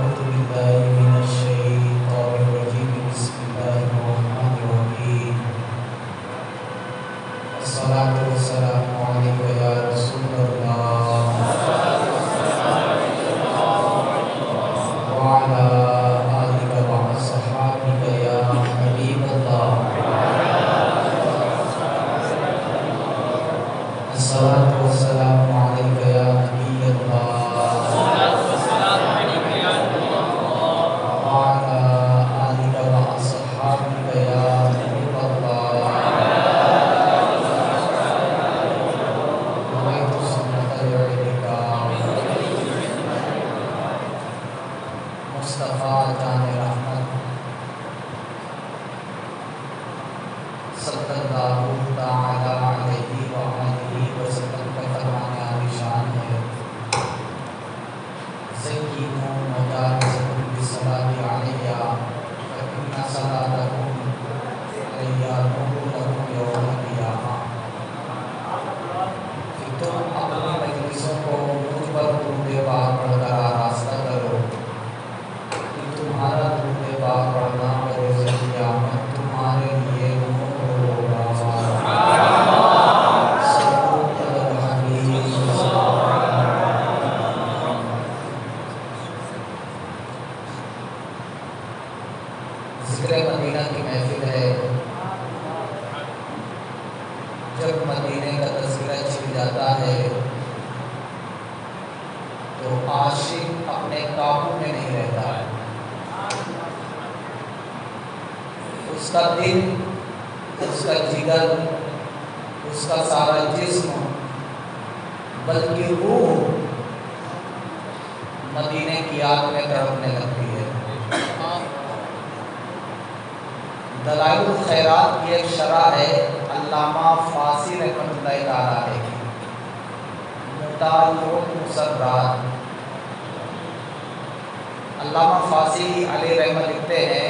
أعوذ بالله من الشيطان الرجيم بسم الله الرحمن الرحيم الصلاة والسلام عليك يا رسول الله وعلى آلك وأصحابك يا حبيب الله الصلاة والسلام عليك يا نبي الله وعلى آلك وأصحابك يا حبيب الله رأيت سنة يعيدك مصطفیٰ جان رحمت صلی اللہ تعالی علیہ وآلہ وسلم کا فرمان عالیشان ہے زینوا مجالسکم بالصلاۃ علیہ فإن صلاتکم علیہ نور لکم یوم القیامہ کہ تم اپنی مجلسوں کو مجھ پر درود پاک پڑھ کر آراستہ کرو کہ تمہارا درود پاک پڑھنا بروز قیامت تمہارے لیے نور ہوگا ذکر مدینہ کی محفل ہے۔ جب مدینے کا تذکرہ چھڑ جاتا ہے تو عاشق اپنے قابو میں نہیں رہتا ہے، اس کا دل، اس کا جگر، اس کا سارا جسم بلکہ روح مدینے کی یاد میں تڑپنے لگتی ہے۔ دلائل الخیرات کی ایک شرح ہے علامہ فاسی رحمۃ اللہ تعالیٰ علیہ کی، مطالع المسرات۔ علامہ فاسی علیہ رحمۃ لکھتے ہیں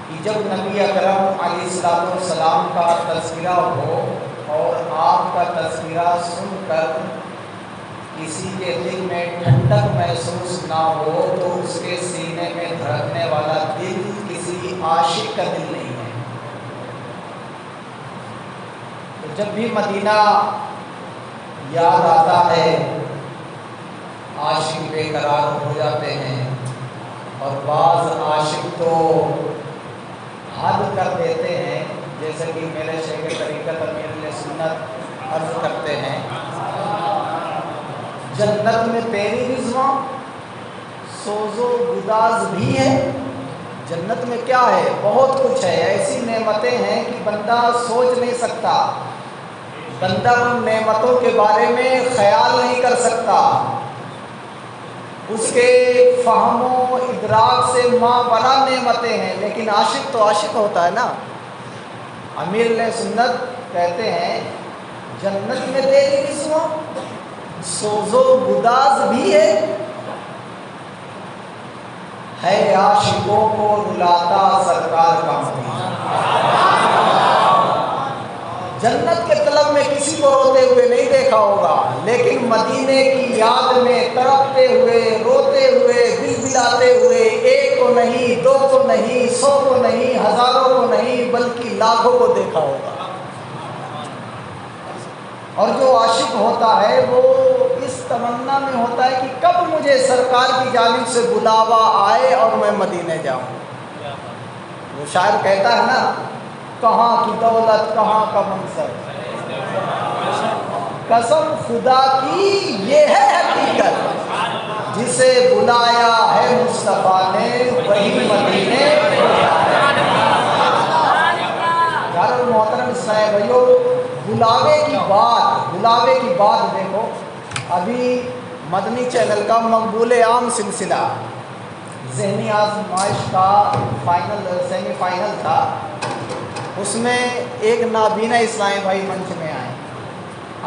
کہ جب نبی اکرم علیہ السلام کا تذکرہ ہو اور آپ کا تذکرہ سن کر کسی کے دل میں ٹھنڈک محسوس نہ ہو تو اس کے سینے میں دھڑکنے والا دل کسی عاشق کا دل نہیں ہے۔ تو جب بھی مدینہ یاد آتا ہے عاشق بے قرار ہو جاتے ہیں، اور بعض عاشق تو حد کر دیتے ہیں، جیسے کہ میرے شیخ طریقت امیر سنت عرض کرتے ہیں جنت میں تیری رضواں سوز و گداز بھی ہے۔ جنت میں کیا ہے؟ بہت کچھ ہے، ایسی نعمتیں ہیں کہ بندہ سوچ نہیں سکتا، بندہ ان نعمتوں کے بارے میں خیال نہیں کر سکتا، اس کے فہم و ادراک سے ماوراء نعمتیں ہیں۔ لیکن عاشق تو عاشق ہوتا ہے نا۔ امیر سنت کہتے ہیں جنت میں تیری رضواں سوز و گداز بھی ہے عاشقوں کو رلاتا سرکار کا مدینہ۔ جنت کے طلب میں کسی کو روتے ہوئے نہیں دیکھا ہوگا، لیکن مدینے کی یاد میں تڑپتے ہوئے، روتے ہوئے، بلبلاتے ہوئے ایک کو نہیں، دو کو نہیں، 100 کو نہیں، ہزاروں کو نہیں، بلکہ لاکھوں کو دیکھا ہوگا۔ اور جو عاشق ہوتا ہے وہ اس تمنا میں ہوتا ہے کہ کب مجھے سرکار کی جانب سے بلاوا آئے اور میں مدینے جاؤں۔ وہ شاعر کہتا ہے نا، کہاں کی دولت کہاں کا منصب، قسم خدا کی یہ ہے حقیقت، جسے بلایا ہے مصطفیٰ نے وہی مدینے یار محترم اسلام بھائیو، بلاوے کی بات دیکھو۔ ابھی مدنی چینل کا مقبول عام سلسلہ ذہنی آزمائش کا سیمی فائنل تھا، اس میں ایک نابینا اسلامی بھائی منچ میں آئے۔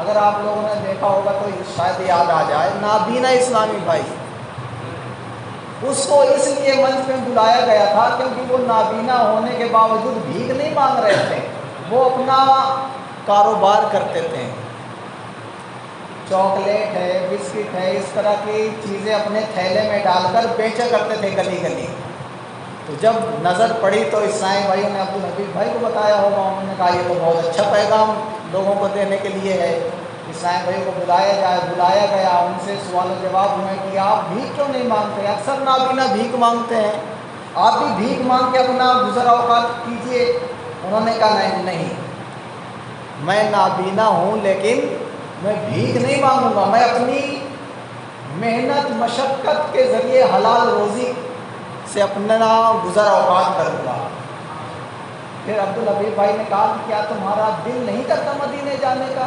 اگر آپ لوگوں نے دیکھا ہوگا تو شاید یاد آ جائے، نابینا اسلامی بھائی، اس کو اس لیے منچ میں بلایا گیا تھا کیونکہ وہ نابینا ہونے کے باوجود بھیک نہیں مانگ رہے تھے، وہ اپنا کاروبار کرتے تھے۔ چاکلیٹ ہے، بسکٹ ہے، اس طرح کی چیزیں اپنے تھیلے میں ڈال کر بیچا کرتے تھے گلی گلی۔ تو جب نظر پڑی تو اسرائیل بھائیوں نے عبدالحبیب بھائی کو بتایا ہوگا، انہوں نے کہا یہ تو بہت اچھا پیغام لوگوں کو دینے کے لیے ہے۔ اسرائیل بھائی کو بلایا گیا، ان سے سوال و جواب ہوئے کہ آپ بھیک کیوں نہیں مانگتے؟ اکثر نابینا بھیک مانگتے ہیں، آپ بھی بھیک مانگ کے اپنا گزر اوقات کیجیے۔ انہوں نے کہا نہیں، میں نابینا ہوں لیکن میں بھیک نہیں مانگوں گا، میں اپنی محنت مشقت کے ذریعے حلال روزی سے اپنا گزر اوقات کروں گا۔ پھر عبدالحبیب بھائی نے کہا کہ کیا تمہارا دل نہیں کرتا مدینے جانے کا؟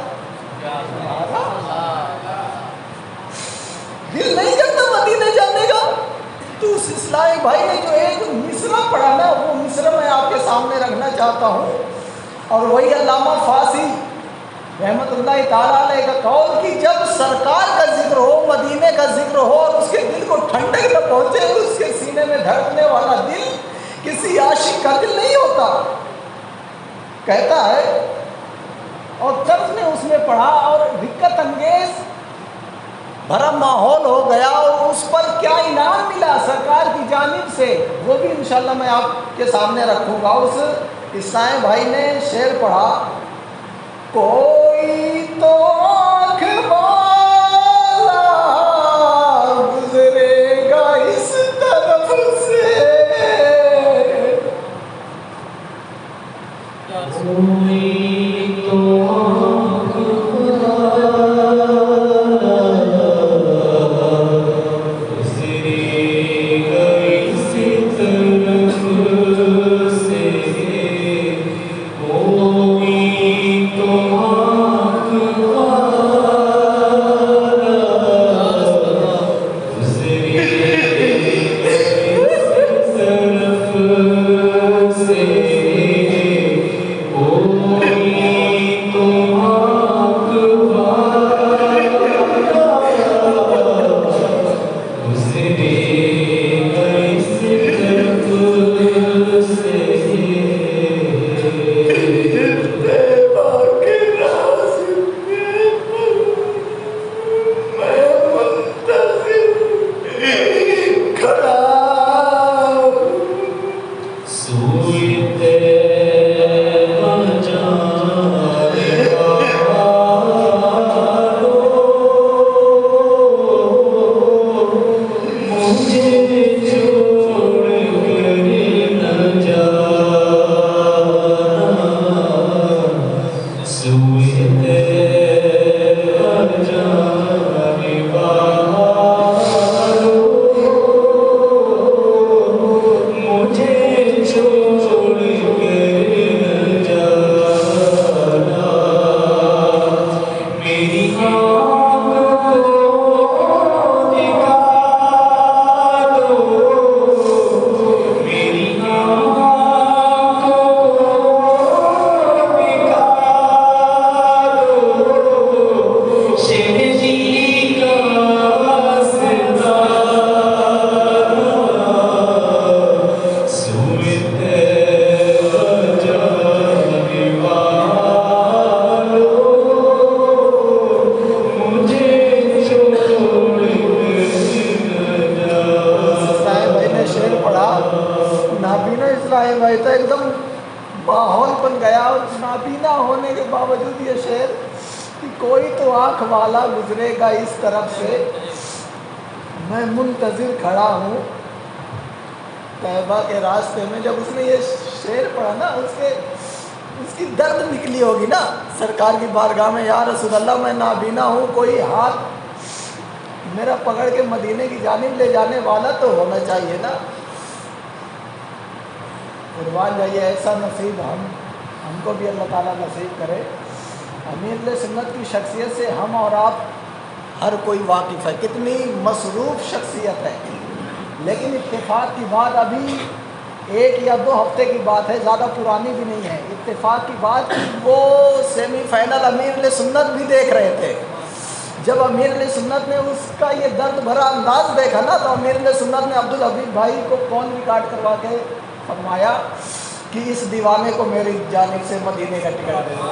دل نہیں کرتا مدینے جانے کا؟ تو اس اسلامی بھائی نے جو ایک مصرع پڑھا نا، وہ مصرع میں آپ کے سامنے رکھنا چاہتا ہوں، اور وہی علامہ فاسی رحمت اللہ تعالیٰ علیہ کا قول کہ جب سرکار کا ذکر ہو، مدینے کا ذکر ہو، اور اس کے دل کو ٹھنڈک نہ پہنچے، اس کے سینے میں دھڑکنے والا دل کسی عاشق کا دل نہیں ہوتا، کہتا ہے۔ اور طرز نے اس میں پڑھا اور دقت انگیز بھرا ماحول ہو گیا، اور اس پر کیا انعام ملا سرکار کی جانب سے وہ بھی انشاءاللہ میں آپ کے سامنے رکھوں گا۔ اس اسرائیل بھائی نے شعر پڑھا، کوئی تو آنکھ والا گزرے گا اس طرف سے، کوئی تو آنکھ والا گزرے گا اس طرف سے، کوئی تو آنکھ والا گزرے گا اس طرف سے، کوئی تو آنکھ والا گزرے گا اس طرف سے۔ نابینا اسرائیل بھائی تو ایک دم ماحول بن گیا، اور نابینا ہونے کے باوجود یہ شعر کہ کوئی تو آنکھ والا گزرے گا اس طرف سے، میں منتظر کھڑا ہوں طیبہ کے راستے میں۔ جب اس نے یہ شعر پڑھا نا، اس کی درد نکلی ہوگی نا سرکار کی بارگاہ میں، یا رسول اللہ میں نابینا ہوں، کوئی ہاتھ میرا پکڑ کے مدینے کی جانب لے جانے والا تو ہونا چاہیے نا۔ قربان جائیے، ایسا نصیب ہم کو بھی اللہ تعالیٰ نصیب کرے۔ امیر سنت کی شخصیت سے ہم اور آپ ہر کوئی واقف ہے، کتنی مصروف شخصیت ہے، لیکن اتفاق کی بات ابھی 1 یا 2 ہفتے کی بات ہے، زیادہ پرانی بھی نہیں ہے۔ اتفاق کی بات وہ سیمی فائنل امیر سنت بھی دیکھ رہے تھے۔ جب امیر سنت نے اس کا یہ درد بھرا انداز دیکھا نا، تو امیر سنت نے عبدالحبیب بھائی کو فون ریکارڈ کروا کے فرمایا کہ اس دیوانے کو میری جانب سے مدینے کا ٹکٹ دے دو۔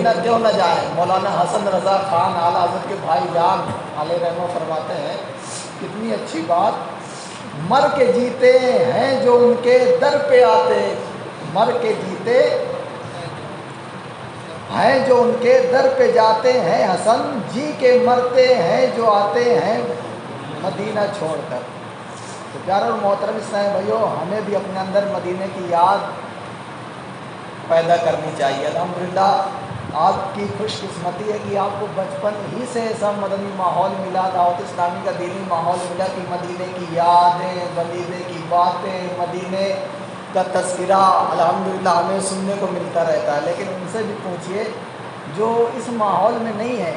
مدینہ کیوں نہ جائیں؟ مولانا حسن رضا خان اعلیٰ حضرت کے بھائی جان علیہ رحمہ فرماتے ہیں کتنی اچھی بات، مر کے جیتے ہیں جو ان کے در پہ آتے، مر کے جیتے ہیں جو ان کے در پہ جاتے ہیں، حسن جی کے مرتے ہیں جو آتے ہیں مدینہ چھوڑ کر۔ تو پیارے اور محترم اسلام بھائیو، ہمیں بھی اپنے اندر مدینے کی یاد پیدا کرنی چاہیے۔ الحمدللہ آپ کی خوش قسمتی ہے کہ آپ کو بچپن ہی سے ایسا مدنی ماحول ملا، دعوت اسلامی کا دینی ماحول ملا کہ مدینے کی یادیں، مدینے کی باتیں، مدینے کا تذکرہ الحمدللہ ہمیں سننے کو ملتا رہتا ہے۔ لیکن ان سے بھی پوچھئے جو اس ماحول میں نہیں ہے،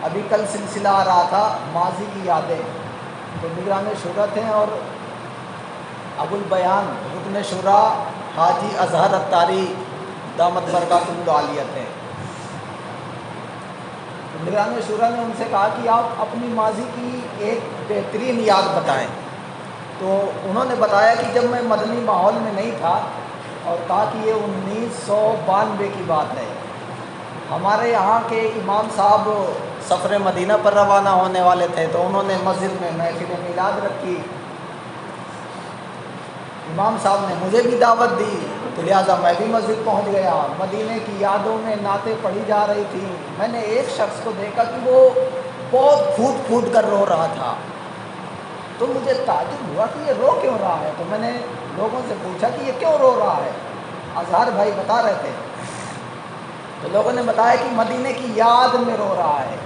ابھی کل سلسلہ آ رہا تھا ماضی کی یادیں، تو نگران شورا تھے اور ابو البیان رکن شورا حاجی اظہر اتاری دامت برکاتہ العالیہ تھے۔ نگران شورا نے ان سے کہا کہ آپ اپنی ماضی کی ایک بہترین یاد بتائیں، تو انہوں نے بتایا کہ جب میں مدنی ماحول میں نہیں تھا، اور کہا کہ یہ 1992 کی بات ہے، ہمارے یہاں کے امام صاحب سفر مدینہ پر روانہ ہونے والے تھے، تو انہوں نے مسجد میں محفل میلاد رکھی، امام صاحب نے مجھے بھی دعوت دی، تو لہٰذا میں بھی مسجد پہنچ گیا۔ مدینے کی یادوں میں نعتیں پڑھی جا رہی تھیں، میں نے ایک شخص کو دیکھا کہ وہ بہت پھوٹ پھوٹ کر رو رہا تھا، تو مجھے تعجب ہوا کہ یہ رو کیوں رہا ہے، تو میں نے لوگوں سے پوچھا کہ یہ کیوں رو رہا ہے، اظہر بھائی بتا رہے تھے، تو لوگوں نے بتایا کہ مدینے کی یاد میں رو رہا ہے۔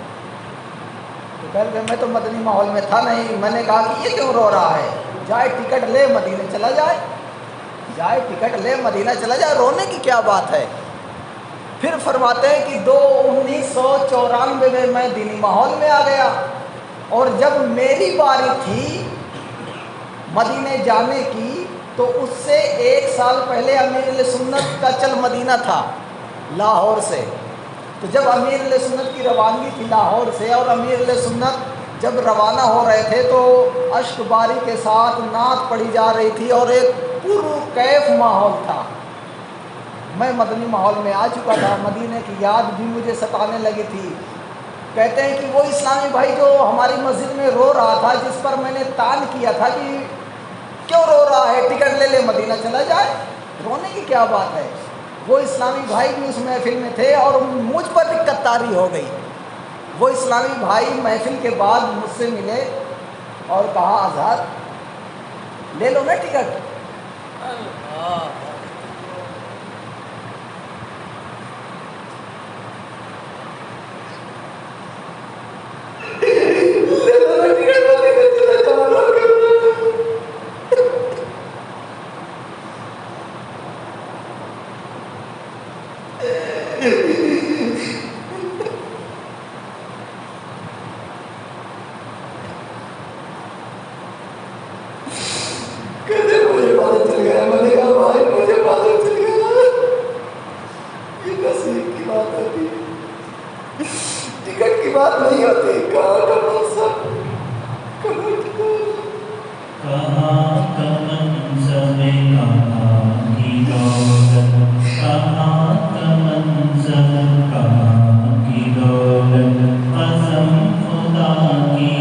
تو کہہ رہے میں تو مدنی ماحول میں تھا نہیں، میں نے کہا کہ یہ کیوں رو رہا ہے، جائے ٹکٹ لے مدینے چلا جائے، جائے ٹکٹ لے مدینہ چلا جائے، رونے کی کیا بات ہے۔ پھر فرماتے ہیں کہ 1994 میں میں دینی ماحول میں آ گیا، اور جب میری باری تھی مدینے جانے کی، تو اس سے 1 سال پہلے امیر اہل سنت کا چل مدینہ تھا لاہور سے، تو جب امیر اہل سنت کی روانگی تھی لاہور سے، اور امیر اہل سنت جب روانہ ہو رہے تھے تو اشک باری کے ساتھ نعت پڑھی جا رہی تھی اور ایک پرکیف ماحول تھا۔ میں مدنی ماحول میں آ چکا تھا، مدینے کی یاد بھی مجھے ستانے لگی تھی۔ کہتے ہیں کہ وہ اسلامی بھائی جو ہماری مسجد میں رو رہا تھا، جس پر میں نے تان کیا تھا کہ کیوں رو رہا ہے، ٹکٹ لے لے مدینہ چلا جائے، رونے کی کیا بات ہے، وہ اسلامی بھائی بھی اس محفل میں تھے اور مجھ پر دقت طاری ہو گئی۔ وہ اسلامی بھائی محفل کے بعد مجھ سے ملے اور کہا اظہر لے لو نا ٹکٹ۔ ٹکٹ کی بات نہیں ہوتی، کہاں کا منصب، کہاں کا منصب، کہاں کی دولت، کہاں کا منصب، کہاں کی دولت، قسم خدا کی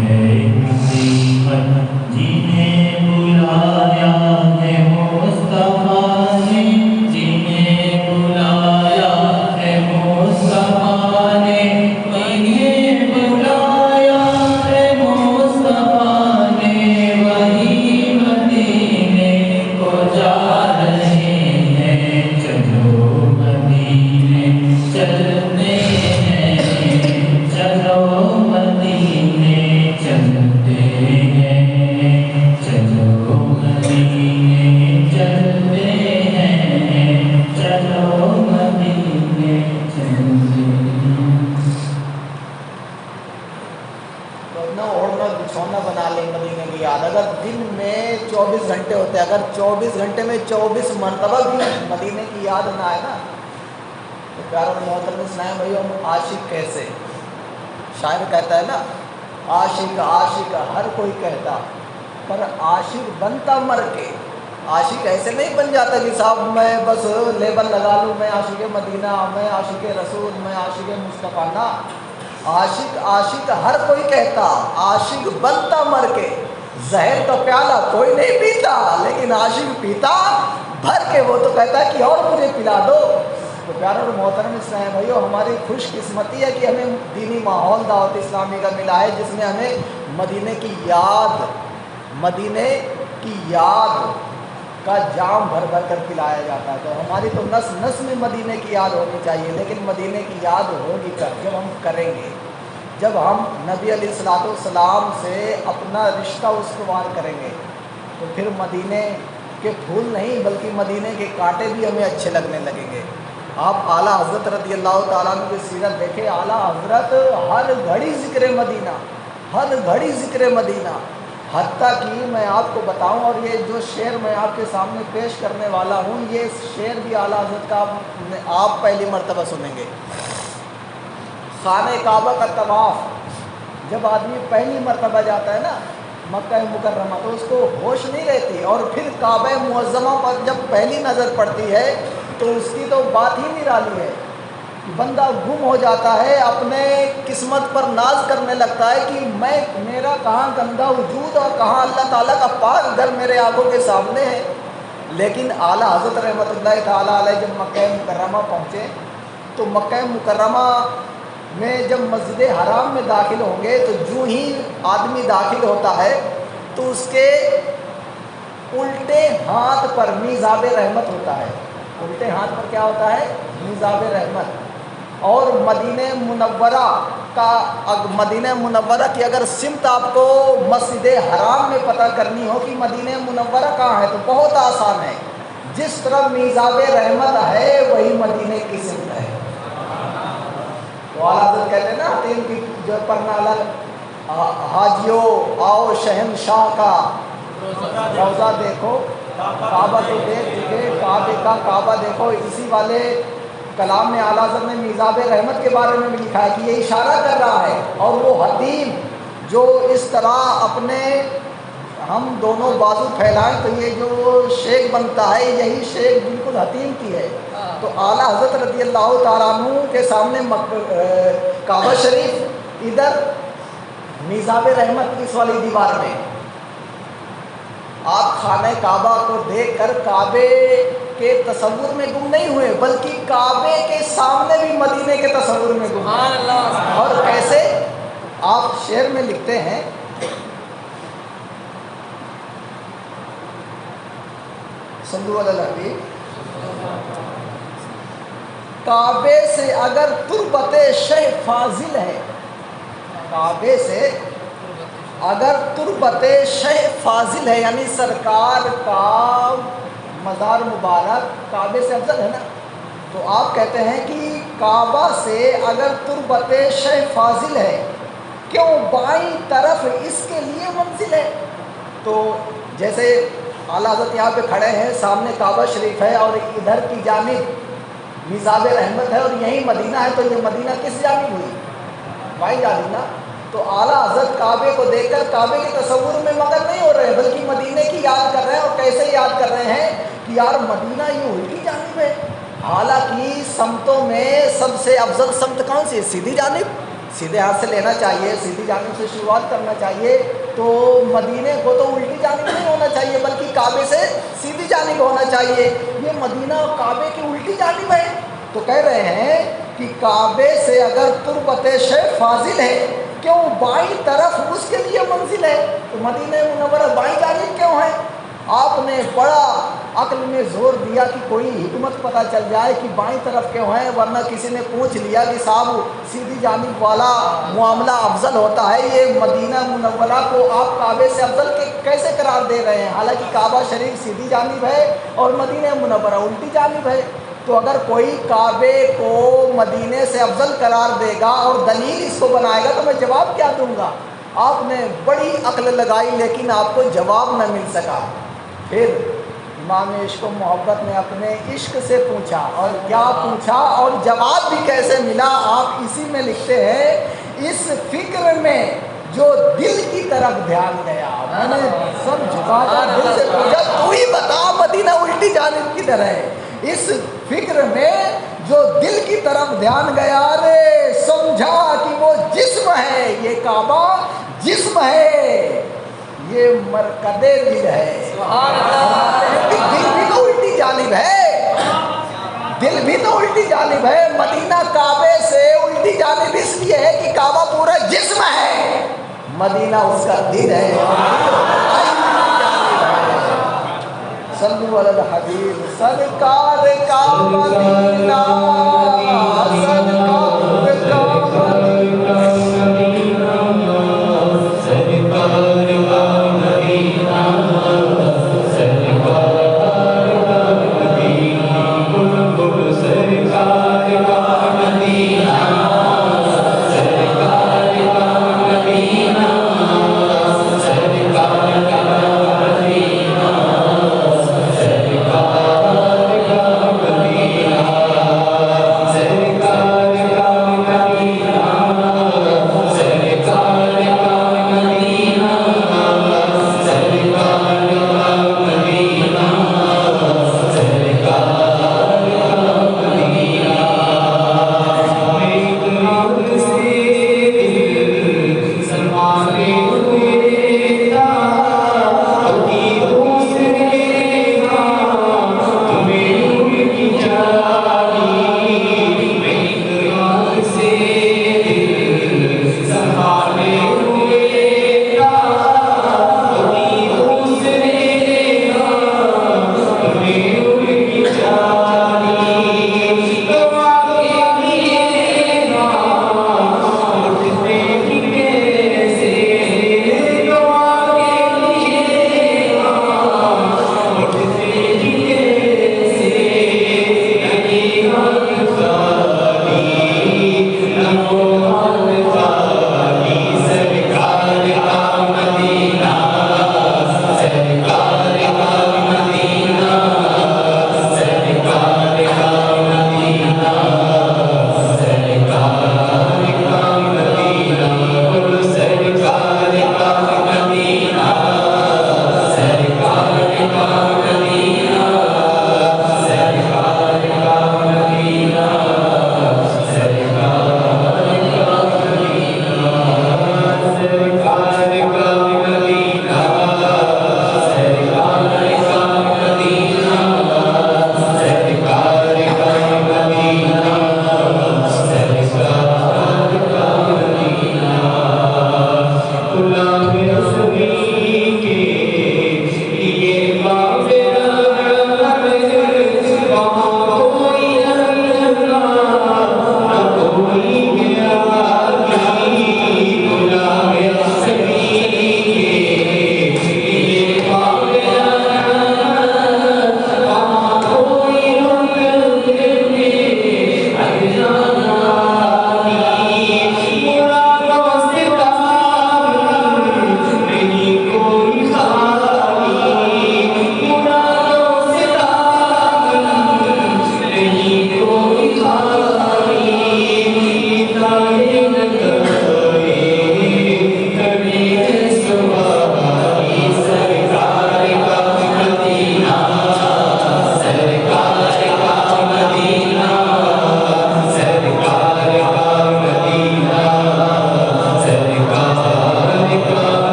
ہے مصیبت، جنہیں بلایا ہے مصطفیٰ نے، جنہیں بلایا ہے مصطفیٰ نے، انہیں بلایا ہے مصطفیٰ نے، وہی مدینے کو جا رہے ہیں، چلو مدینے چلتے ہیں، چلو مدینے چلتے ہیں، چلو مدینے چلتے ہیں، چلو مدینے چلتے ہیں۔ تو اپنا اوڑھنا بچھونا بنا لیں مدینے کی یاد۔ اگر دن میں 24 گھنٹے ہوتے ہیں، اگر 24 گھنٹے میں 24 مرتبہ بھی مدینے کی یاد نہ آئے نا، تو پیار اور محترم اسلام بھائی ہم عاشق کیسے؟ شاعر کہتا ہے نا، عاشق عاشق ہر کوئی کہتا، پر عاشق بنتا مر کے، عاشق ایسے نہیں بن جاتا کہ صاحب میں بس لیبل لگا لوں میں عاشق مدینہ، میں عاشق رسول، میں عاشق مصطفیٰ. نہ، عاشق ہر کوئی کہتا، عاشق بنتا مر کے. زہر کا پیالہ کوئی نہیں پیتا، لیکن عاشق پیتا بھر کے. وہ تو کہتا ہے کہ اور مجھے پلا دو. تو پیارے اور محترم اسلام بھائیو، ہماری خوش قسمتی ہے کہ ہمیں دینی ماحول دعوت اسلامی کا ملا ہے، جس میں ہمیں مدینے کی یاد کا جام بھر بھر کر پلایا جاتا ہے. تو ہماری تو نس نس میں مدینے کی یاد ہونی چاہیے. لیکن مدینے کی یاد ہوگی جب ہم کریں گے، جب ہم نبی علیہ الصلوۃ والسلام سے اپنا رشتہ استوار کریں گے، تو پھر مدینے کے پھول نہیں بلکہ مدینے کے کانٹے بھی ہمیں اچھے لگنے لگیں گے. آپ اعلیٰ حضرت رضی اللہ تعالیٰ عنہ کی سیرت دیکھیں. اعلیٰ حضرت ہر گھڑی ذکر مدینہ، ہر گھڑی ذکر مدینہ. حتیٰ کہ میں آپ کو بتاؤں، اور یہ جو شعر میں آپ کے سامنے پیش کرنے والا ہوں، یہ شعر بھی اعلیٰ حضرت کا آپ پہلی مرتبہ سنیں گے. خانہ کعبہ کا طواف جب آدمی پہلی مرتبہ جاتا ہے نا مکہ مکرمہ، تو اس کو ہوش نہیں رہتی. اور پھر کعبہ معظمہ پر جب پہلی نظر پڑتی ہے تو اس کی تو بات ہی نرالی ہے. بندہ گم ہو جاتا ہے، اپنے قسمت پر ناز کرنے لگتا ہے کہ میرا کہاں گندہ وجود اور کہاں اللہ تعالیٰ کا پاک گھر میرے آنکھوں کے سامنے ہے. لیکن اعلیٰ حضرت رحمۃ اللہ تعالیٰ علیہ جب مکہ مکرمہ پہنچے، تو مکہ مکرمہ میں جب مسجد حرام میں داخل ہوں گے، تو جو ہی آدمی داخل ہوتا ہے تو اس کے الٹے ہاتھ پر میزاب رحمت ہوتا ہے. الٹے ہاتھ پر کیا ہوتا ہے؟ میزاب رحمت. اور مدینہ منورہ کی اگر سمت آپ کو مسجد حرام میں پتہ کرنی ہو کہ مدینہ منورہ کہاں ہے، تو بہت آسان ہے. جس طرح میزاب رحمت ہے وہی مدینہ کی سمت ہے. تو اعلیٰ حضرت کہتے ہیں نا حتیم کی جو پرنالہ، حاجیو آؤ شہنشاہ کا روضہ دیکھو، کعبہ تو دیکھ چکے، کعبے کا کعبہ دیکھو. اسی والے کلام میں اعلیٰ حضرت نے میزاب رحمت کے بارے میں بھی لکھا ہے کہ یہ اشارہ کر رہا ہے. اور وہ حتیم جو اس طرح اپنے ہم دونوں بازو پھیلائیں تو یہ جو شیخ بنتا ہے، یہی شیخ بالکل حتیم کی ہے. تو اعلیٰ حضرت رضی اللہ تعالیٰ عنہ کے سامنے کعبہ شریف، ادھر میزاب رحمت اس والی دیوار میں. آپ خانہ کعبہ کو دیکھ کر کعبے کے تصور میں گم نہیں ہوئے، بلکہ کعبے کے سامنے بھی مدینے کے تصور میں گم ہوئے. اور کیسے؟ آپ شعر میں لکھتے ہیں، صلو علی الحبیب، کعبے سے اگر تربت شہ فاضل ہے، کعبے سے اگر تربت شہ فاضل ہے، یعنی سرکار کا مزار مبارک کعبے سے افضل ہے نا. تو آپ کہتے ہیں کہ کعبہ سے اگر تربت شہ فاضل ہے، کیوں بائیں طرف اس کے لیے منزل ہے. تو جیسے اعلیٰ حضرت یہاں پہ کھڑے ہیں، سامنے کعبہ شریف ہے اور ادھر کی جانب میزاب رحمت ہے اور یہی مدینہ ہے، تو یہ مدینہ کس جانب ہوئی؟ بائیں جانب نا. تو اعلیٰ حضرت کعبے کو دیکھ کر کعبے کے تصور میں مگن نہیں ہو رہے ہیں، بلکہ مدینے کی یاد کر رہے ہیں. اور کیسے یاد کر رہے ہیں کہ یار مدینہ یہ الٹی جانب ہے. حالانکہ سمتوں میں سب سے افضل سمت کون سی ہے؟ سیدھی جانب. سیدھے ہاتھ سے لینا چاہیے، سیدھی جانب سے شروعات کرنا چاہیے. تو مدینے کو تو الٹی جانب نہیں ہونا چاہیے، بلکہ کعبے سے سیدھی جانب ہونا چاہیے. یہ مدینہ کعبے کی الٹی جانب ہے. تو کہہ رہے ہیں کہ کعبے سے اگر تربت شہ فاضل ہے، کیوں بائیں طرف اس کے لیے منزل ہے. تو مدینہ منورہ بائیں جانب کیوں ہے؟ آپ نے بڑا عقل میں زور دیا کہ کوئی حکمت پتہ چل جائے کہ بائیں طرف کیوں ہے. ورنہ کسی نے پوچھ لیا کہ صاحب سیدھی جانب والا معاملہ افضل ہوتا ہے، یہ مدینہ منورہ کو آپ کعبے سے افضل کیسے قرار دے رہے ہیں؟ حالانکہ کعبہ شریف سیدھی جانب ہے اور مدینہ منورہ الٹی جانب ہے. تو اگر کوئی کعبے کو مدینے سے افضل قرار دے گا اور دلیل اس کو بنائے گا تو میں جواب کیا دوں گا؟ آپ نے بڑی عقل لگائی لیکن آپ کو جواب نہ مل سکا. پھر امام عشق و محبت نے اپنے عشق سے پوچھا، اور کیا پوچھا اور جواب بھی کیسے ملا؟ آپ اسی میں لکھتے ہیں، اس فکر میں جو دل کی طرف دھیان گیا. میں نے سب جھکا کر دل سے پوچھا تو ہی بتا مدینہ الٹی جانب کدھر ہے. اس فکر میں جو دل کی طرف دھیان گیا رے سمجھا کہ وہ جسم ہے, یہ کعبہ جسم ہے, یہ مرکز دل ہے. دل بھی تو الٹی جانب ہے, دل بھی تو الٹی جانب ہے. مدینہ کعبے سے الٹی جانب اس لیے ہے کہ کعبہ پورا جسم ہے, مدینہ اس کا دل ہے. صلو علی الحبیب. سرکار کا مدینہ, سرکار کا سرکار